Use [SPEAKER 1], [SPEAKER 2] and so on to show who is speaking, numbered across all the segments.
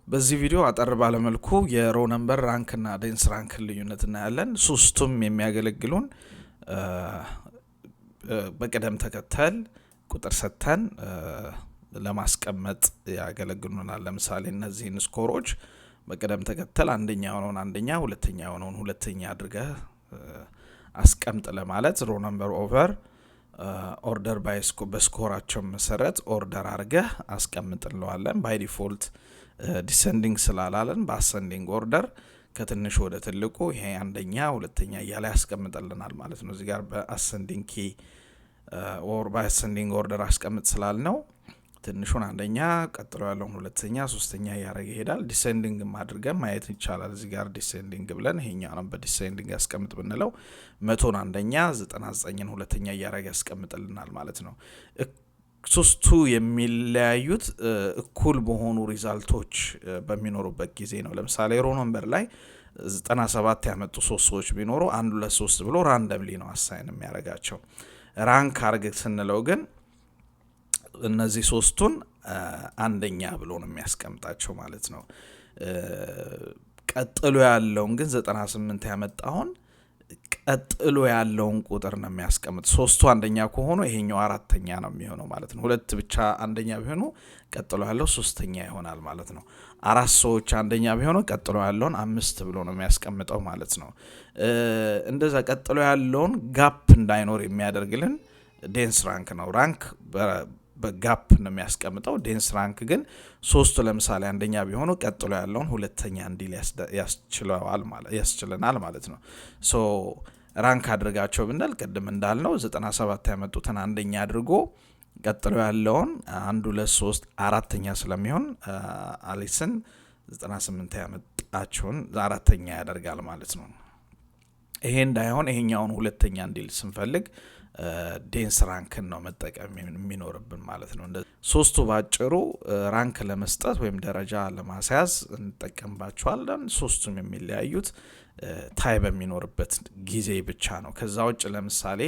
[SPEAKER 1] በዚህ ቪዲዮ አጠር ባለ መልኩ የሮ ነምበር ራንክ እና ዴንስ ራንክ ልዩነት እናያለን። ሶስቱም የሚያገለግሉን በቅደም ተከተል ቁጥር ሰጥተን ለማስቀመጥ ያገለግሉናል። ለምሳሌ እነዚህን ስኮሮች በቅደም ተከተል አንደኛ ሆነውን አንደኛ፣ ሁለተኛ ሆነውን ሁለተኛ አድርገህ አስቀምጥ ለማለት ሮ ነምበር ኦቨር ኦርደር ባይ በስኮራቸው መሰረት ኦርደር አድርገህ አስቀምጥ እንለዋለን። ባይ ዲፎልት ዲሰንዲንግ ስላላለን በአሰንዲንግ ኦርደር ከትንሽ ወደ ትልቁ ይሄ አንደኛ ሁለተኛ እያለ ያስቀምጥልናል ማለት ነው። እዚህ ጋር በአሰንዲንግ ኪ ኦር በአሰንዲንግ ኦርደር አስቀምጥ ስላልነው ትንሹን አንደኛ፣ ቀጥሎ ያለውን ሁለተኛ፣ ሶስተኛ እያደረገ ይሄዳል። ዲሰንዲንግ አድርገን ማየት ይቻላል። እዚህ ጋር ዲሰንዲንግ ብለን ይሄኛውን በዲሰንዲንግ ያስቀምጥ ብንለው 100ን አንደኛ፣ 99ን ሁለተኛ እያደረገ ያስቀምጥልናል ማለት ነው። ሶስቱ የሚለያዩት እኩል በሆኑ ሪዛልቶች በሚኖሩበት ጊዜ ነው። ለምሳሌ ሮ ነምበር ላይ 97 ያመጡ ሶስት ሰዎች ቢኖሩ 1 2 3 ብሎ ራንደምሊ ነው አሳይን የሚያደርጋቸው። ራንክ አርግ ስንለው ግን እነዚህ ሶስቱን አንደኛ ብሎ ነው የሚያስቀምጣቸው ማለት ነው። ቀጥሎ ያለውን ግን 98 ያመጣውን ቀጥሎ ያለውን ቁጥር ነው የሚያስቀምጥ። ሶስቱ አንደኛ ከሆኑ ይሄኛው አራተኛ ነው የሚሆነው ማለት ነው። ሁለት ብቻ አንደኛ ቢሆኑ ቀጥሎ ያለው ሶስተኛ ይሆናል ማለት ነው። አራት ሰዎች አንደኛ ቢሆኑ ቀጥሎ ያለውን 5 ብሎ ነው የሚያስቀምጠው ማለት ነው። እንደዛ ቀጥሎ ያለውን ጋፕ እንዳይኖር የሚያደርግልን ዴንስ ራንክ ነው። ራንክ በጋፕ ነው የሚያስቀምጠው። ዴንስ ራንክ ግን ሶስቱ ለምሳሌ አንደኛ ቢሆኑ ቀጥሎ ያለውን ሁለተኛ እንዲል ያስችለናል ማለት ነው። ሶ ራንክ አድርጋቸው ብንል ቅድም እንዳልነው 97 ያመጡትን አንደኛ አድርጎ ቀጥሎ ያለውን 1 2 3 አራተኛ ስለሚሆን አሊስን 98 ያመጣቸውን አራተኛ ያደርጋል ማለት ነው። ይሄ እንዳይሆን ይሄኛውን ሁለተኛ እንዲል ስንፈልግ ዴንስ ራንክን ነው መጠቀም የሚኖርብን ማለት ነው። ሶስቱ ባጭሩ ራንክ ለመስጠት ወይም ደረጃ ለማስያዝ እንጠቀምባቸዋለን። ሶስቱም የሚለያዩት ታይ በሚኖርበት ጊዜ ብቻ ነው። ከዛ ውጭ ለምሳሌ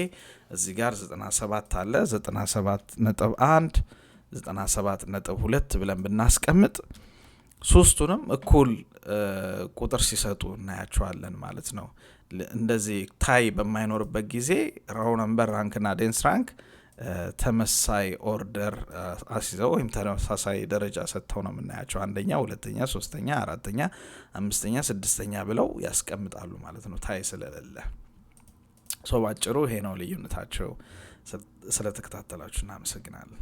[SPEAKER 1] እዚህ ጋር 97 አለ። 97.1 97.2 ብለን ብናስቀምጥ ሶስቱንም እኩል ቁጥር ሲሰጡ እናያቸዋለን ማለት ነው። እንደዚህ ታይ በማይኖርበት ጊዜ ሮ ነምበር ራንክ እና ዴንስ ራንክ ተመሳሳይ ኦርደር አስይዘው ወይም ተመሳሳይ ደረጃ ሰጥተው ነው የምናያቸው። አንደኛ፣ ሁለተኛ፣ ሶስተኛ፣ አራተኛ፣ አምስተኛ፣ ስድስተኛ ብለው ያስቀምጣሉ ማለት ነው ታይ ስለሌለ። ባጭሩ ይሄ ነው ልዩነታቸው። ስለተከታተላችሁ እናመሰግናለን።